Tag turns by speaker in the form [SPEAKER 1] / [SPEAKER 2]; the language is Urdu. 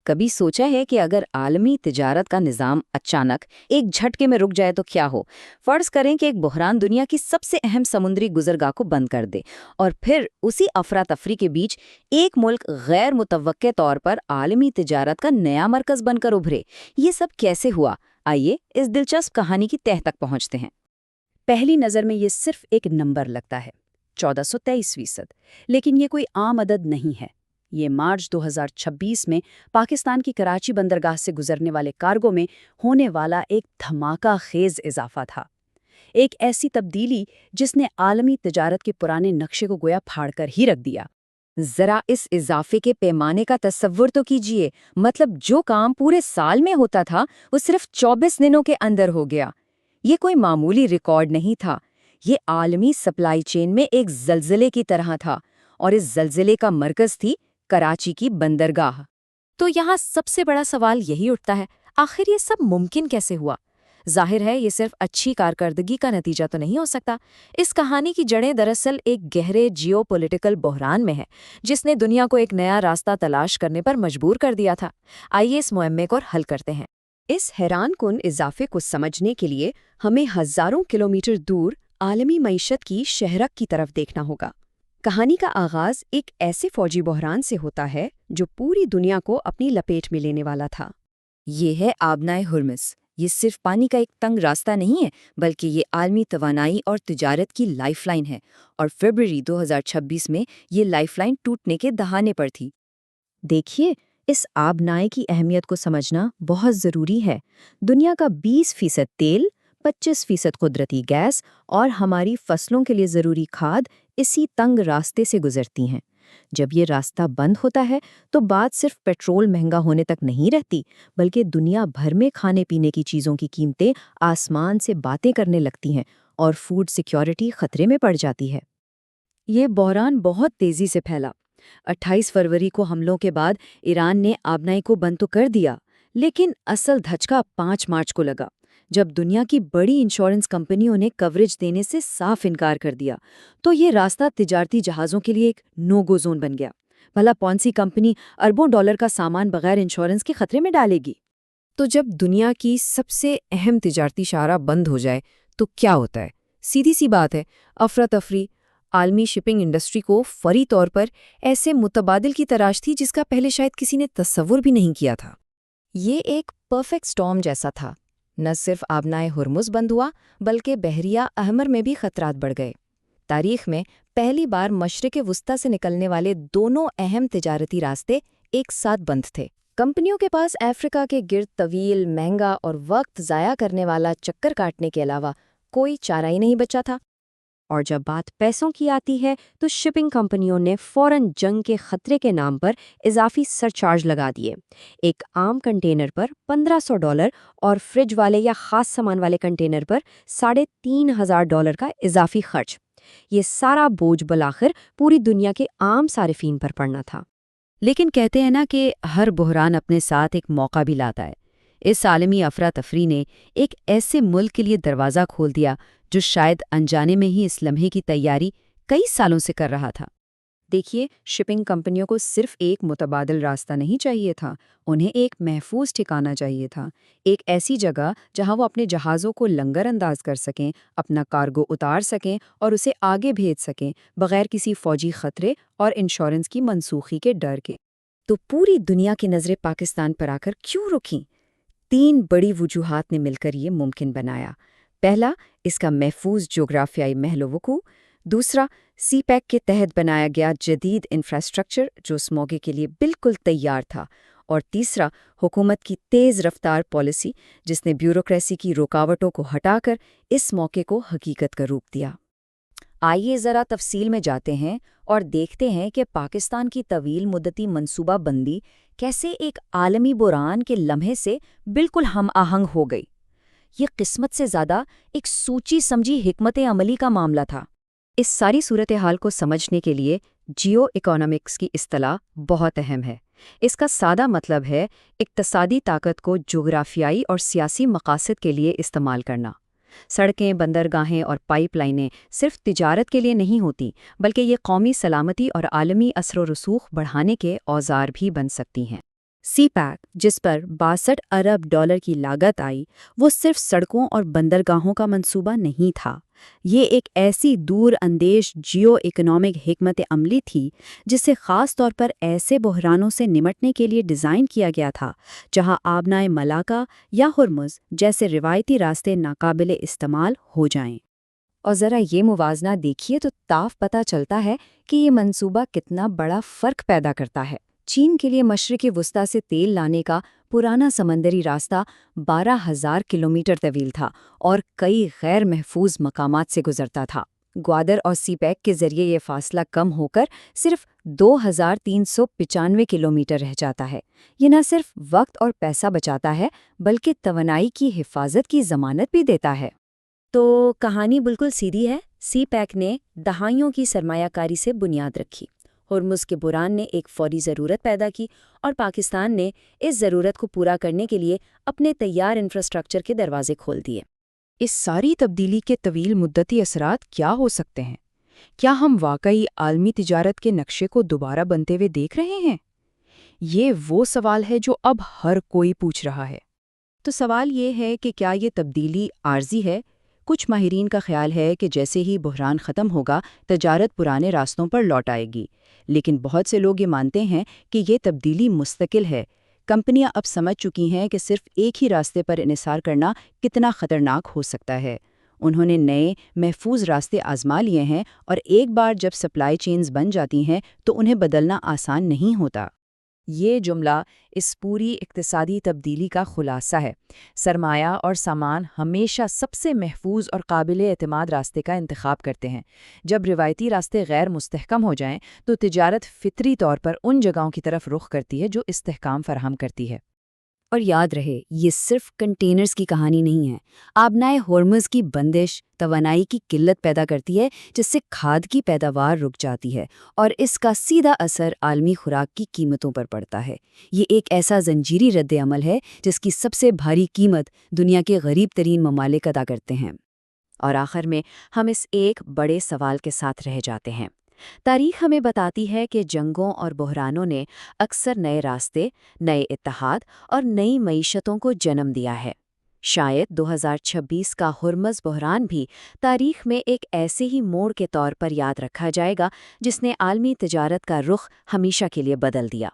[SPEAKER 1] کبھی سوچا ہے کہ اگر عالمی تجارت کا نظام اچانک ایک جھٹکے میں رک جائے تو کیا ہو؟ فرض کریں کہ ایک بحران دنیا کی سب سے اہم سمندری گزرگاہ کو بند کر دے اور پھر اسی افراتفری کے بیچ ایک ملک غیر متوقع طور پر عالمی تجارت کا نیا مرکز بن کر ابھرے۔ یہ سب کیسے ہوا؟ آئیے اس دلچسپ کہانی کی تہہ تک پہنچتے ہیں۔
[SPEAKER 2] پہلی نظر میں یہ صرف ایک نمبر لگتا ہے، 1423%، لیکن یہ کوئی عام عدد نہیں ہے۔ یہ مارچ 2026 میں پاکستان کی کراچی بندرگاہ سے گزرنے والے کارگو میں ہونے والا ایک دھماکہ خیز اضافہ تھا، ایک ایسی تبدیلی جس نے عالمی تجارت کے پرانے نقشے کو گویا پھاڑ کر ہی رکھ دیا۔
[SPEAKER 1] ذرا اس اضافے کے پیمانے کا تصور تو کیجئے، مطلب جو کام پورے سال میں ہوتا تھا وہ صرف 24 دنوں کے اندر ہو گیا۔ یہ کوئی معمولی ریکارڈ نہیں تھا، یہ عالمی سپلائی چین میں ایک زلزلے کی طرح تھا، اور اس زلزلے کا مرکز تھی کراچی کی بندرگاہ۔
[SPEAKER 3] تو یہاں سب سے بڑا سوال یہی اٹھتا ہے، آخر یہ سب ممکن کیسے ہوا؟ ظاہر ہے یہ صرف اچھی کارکردگی کا نتیجہ تو نہیں ہو سکتا۔ اس کہانی کی جڑیں دراصل ایک گہرے جیو پولیٹیکل بحران میں ہے، جس نے دنیا کو ایک نیا راستہ تلاش کرنے پر مجبور کر دیا تھا۔ آئیے اس معمے کو حل کرتے ہیں۔
[SPEAKER 2] اس حیران کن اضافے کو سمجھنے کے لیے ہمیں ہزاروں کلومیٹر دور عالمی معیشت کی شہرک کی طرف دیکھنا ہوگا۔ کہانی کا آغاز ایک ایسے فوجی بحران سے ہوتا ہے جو پوری دنیا کو اپنی لپیٹ میں لینے والا تھا۔
[SPEAKER 1] یہ ہے آبنائے ہرمز۔ یہ صرف پانی کا ایک تنگ راستہ نہیں ہے، بلکہ یہ عالمی توانائی اور تجارت کی لائف لائن ہے، اور فروری 2026 میں یہ لائف لائن ٹوٹنے کے دہانے پر تھی۔
[SPEAKER 2] دیکھیے، اس آبنائے کی اہمیت کو سمجھنا بہت ضروری ہے۔ دنیا کا 20% تیل، 25% قدرتی گیس اور ہماری فصلوں کے لیے ضروری کھاد اسی تنگ راستے سے گزرتی ہیں۔ جب یہ راستہ بند ہوتا ہے تو بات صرف پیٹرول مہنگا ہونے تک نہیں رہتی، بلکہ دنیا بھر میں کھانے پینے کی چیزوں کی قیمتیں آسمان سے باتیں کرنے لگتی ہیں اور فوڈ سیکیورٹی خطرے میں پڑ جاتی ہے۔ یہ بحران بہت تیزی سے پھیلا۔ 28 فروری کو حملوں کے بعد ایران نے آبنائی کو بند تو کر دیا، لیکن اصل دھچکا 5 مارچ کو لگا، جب دنیا کی بڑی انشورنس کمپنیوں نے کوریج دینے سے صاف انکار کر دیا۔ تو یہ راستہ تجارتی جہازوں کے لیے ایک نو گو زون بن گیا۔ بھلا کون سی کمپنی اربوں ڈالر کا سامان بغیر انشورنس کے خطرے میں ڈالے گی؟
[SPEAKER 3] تو جب دنیا کی سب سے اہم تجارتی شاہراہ بند ہو جائے تو کیا ہوتا ہے؟ سیدھی سی بات ہے، افراتفری۔ عالمی شپنگ انڈسٹری کو فوری طور پر ایسے متبادل کی تلاش تھی جس کا پہلے شاید کسی نے تصور بھی نہیں کیا تھا۔ یہ ایک پرفیکٹ سٹارم جیسا تھا۔ نہ صرف آبنائے ہرمز بند ہوا، بلکہ بحریہ احمر میں بھی خطرات بڑھ گئے۔ تاریخ میں پہلی بار مشرق وسطیٰ سے نکلنے والے دونوں اہم تجارتی راستے ایک ساتھ بند تھے۔ کمپنیوں کے پاس افریقہ کے گرد طویل، مہنگا اور وقت ضائع کرنے والا چکر کاٹنے کے علاوہ کوئی چارہ ہی نہیں بچا تھا۔
[SPEAKER 2] اور جب بات پیسوں کی آتی ہے تو شپنگ کمپنیوں نے فوراً جنگ کے خطرے کے نام پر اضافی سرچارج لگا دیے۔ ایک عام کنٹینر پر $1500 اور فریج والے یا خاص سامان والے کنٹینر پر $3500 کا اضافی خرچ۔ یہ سارا بوجھ بالآخر پوری دنیا کے عام صارفین پر پڑنا تھا۔ لیکن کہتے ہیں نا کہ ہر بحران اپنے ساتھ ایک موقع بھی لاتا ہے۔ اس عالمی افراتفری نے ایک ایسے ملک کے لیے دروازہ کھول دیا جو شاید انجانے میں ہی اس لمحے کی تیاری کئی سالوں سے کر رہا تھا۔ دیکھیے، شپنگ کمپنیوں کو صرف ایک متبادل راستہ نہیں چاہیے تھا، انہیں ایک محفوظ ٹھکانہ چاہیے تھا، ایک ایسی جگہ جہاں وہ اپنے جہازوں کو لنگر انداز کر سکیں، اپنا کارگو اتار سکیں اور اسے آگے بھیج سکیں بغیر کسی فوجی خطرے اور انشورنس کی منسوخی کے ڈر کے۔ تو پوری دنیا کی نظریں پاکستان پر آ کر کیوں رکیں؟ 3 بڑی وجوہات نے مل کر یہ ممکن بنایا۔ پہلا، اس کا محفوظ جغرافیائی محل و وقوع۔ دوسرا، سی پیک کے تحت بنایا گیا جدید انفراسٹرکچر جو اس موقع کے لیے بالکل تیار تھا۔ اور تیسرا، حکومت کی تیز رفتار پالیسی جس نے بیوروکریسی کی رکاوٹوں کو ہٹا کر اس موقع کو حقیقت کا روپ دیا۔
[SPEAKER 1] آئیے ذرا تفصیل میں جاتے ہیں اور دیکھتے ہیں کہ پاکستان کی طویل مدتی منصوبہ بندی کیسے ایک عالمی بحران کے لمحے سے بالکل ہم آہنگ ہو گئی۔ یہ قسمت سے زیادہ ایک سوچی سمجھی حکمت عملی کا معاملہ تھا۔
[SPEAKER 2] اس ساری صورتحال کو سمجھنے کے لیے جیو اکونامکس کی اصطلاح بہت اہم ہے۔ اس کا سادہ مطلب ہے اقتصادی طاقت کو جغرافیائی اور سیاسی مقاصد کے لیے استعمال کرنا۔ سڑکیں، بندرگاہیں اور پائپ لائنیں صرف تجارت کے لیے نہیں ہوتی، بلکہ یہ قومی سلامتی اور عالمی اثر و رسوخ بڑھانے کے اوزار بھی بن سکتی ہیں۔ سی پیک جس پر 62 ارب ڈالر کی لاگت آئی، وہ صرف سڑکوں اور بندرگاہوں کا منصوبہ نہیں تھا، یہ ایک ایسی دور اندیش جیو اکنامک حکمت عملی تھی جسے خاص طور پر ایسے بحرانوں سے نمٹنے کے لیے ڈیزائن کیا گیا تھا جہاں آبنائے ملاکا یا ہرمز جیسے روایتی راستے ناقابل استعمال ہو جائیں۔
[SPEAKER 1] اور ذرا یہ موازنہ دیکھیے تو صاف پتہ چلتا ہے کہ یہ منصوبہ کتنا بڑا فرق پیدا کرتا ہے۔ چین کے لیے مشرق وسطی سے تیل لانے کا پرانا سمندری راستہ 12,000 کلومیٹر طویل تھا اور کئی غیر محفوظ مقامات سے گزرتا تھا۔ گوادر اور سی پیک کے ذریعے یہ فاصلہ کم ہو کر صرف 2,395 کلومیٹر رہ جاتا ہے۔ یہ نہ صرف وقت اور پیسہ بچاتا ہے بلکہ توانائی کی حفاظت کی ضمانت بھی دیتا ہے۔
[SPEAKER 4] تو کہانی بالکل سیدھی ہے۔ سی پیک نے دہائیوں کی سرمایہ کاری سے بنیاد رکھی، ہرمز کے بحران نے ایک فوری ضرورت پیدا کی اور پاکستان نے اس ضرورت کو پورا کرنے کے لیے اپنے تیار انفراسٹرکچر کے دروازے کھول دیے۔
[SPEAKER 3] اس ساری تبدیلی کے طویل مدتی اثرات کیا ہو سکتے ہیں؟ کیا ہم واقعی عالمی تجارت کے نقشے کو دوبارہ بنتے ہوئے دیکھ رہے ہیں؟ یہ وہ سوال ہے جو اب ہر کوئی پوچھ رہا ہے۔ تو سوال یہ ہے کہ کیا یہ تبدیلی عارضی ہے؟ کچھ ماہرین کا خیال ہے کہ جیسے ہی بحران ختم ہوگا، تجارت پرانے راستوں پر لوٹ آئے گی، لیکن بہت سے لوگ یہ مانتے ہیں کہ یہ تبدیلی مستقل ہے۔ کمپنیاں اب سمجھ چکی ہیں کہ صرف ایک ہی راستے پر انحصار کرنا کتنا خطرناک ہو سکتا ہے۔ انہوں نے نئے محفوظ راستے آزما لیے ہیں اور ایک بار جب سپلائی چینز بن جاتی ہیں تو انہیں بدلنا آسان نہیں ہوتا۔ یہ جملہ اس پوری اقتصادی تبدیلی کا خلاصہ ہے۔ سرمایہ اور سامان ہمیشہ سب سے محفوظ اور قابل اعتماد راستے کا انتخاب کرتے ہیں۔ جب روایتی راستے غیر مستحکم ہو جائیں تو تجارت فطری طور پر ان جگہوں کی طرف رخ کرتی ہے جو استحکام فراہم کرتی ہے۔
[SPEAKER 2] اور یاد رہے، یہ صرف کنٹینرز کی کہانی نہیں ہے۔ آبنائے ہرمز کی بندش توانائی کی قلت پیدا کرتی ہے جس سے کھاد کی پیداوار رک جاتی ہے اور اس کا سیدھا اثر عالمی خوراک کی قیمتوں پر پڑتا ہے۔ یہ ایک ایسا زنجیری رد عمل ہے جس کی سب سے بھاری قیمت دنیا کے غریب ترین ممالک ادا کرتے ہیں۔ اور آخر میں ہم اس ایک بڑے سوال کے ساتھ رہ جاتے ہیں۔ تاریخ ہمیں بتاتی ہے کہ جنگوں اور بحرانوں نے اکثر نئے راستے، نئے اتحاد اور نئی معیشتوں کو جنم دیا ہے۔ شاید 2026 کا ہرمز بحران بھی تاریخ میں ایک ایسے ہی موڑ کے طور پر یاد رکھا جائے گا جس نے عالمی تجارت کا رخ ہمیشہ کے لیے بدل دیا۔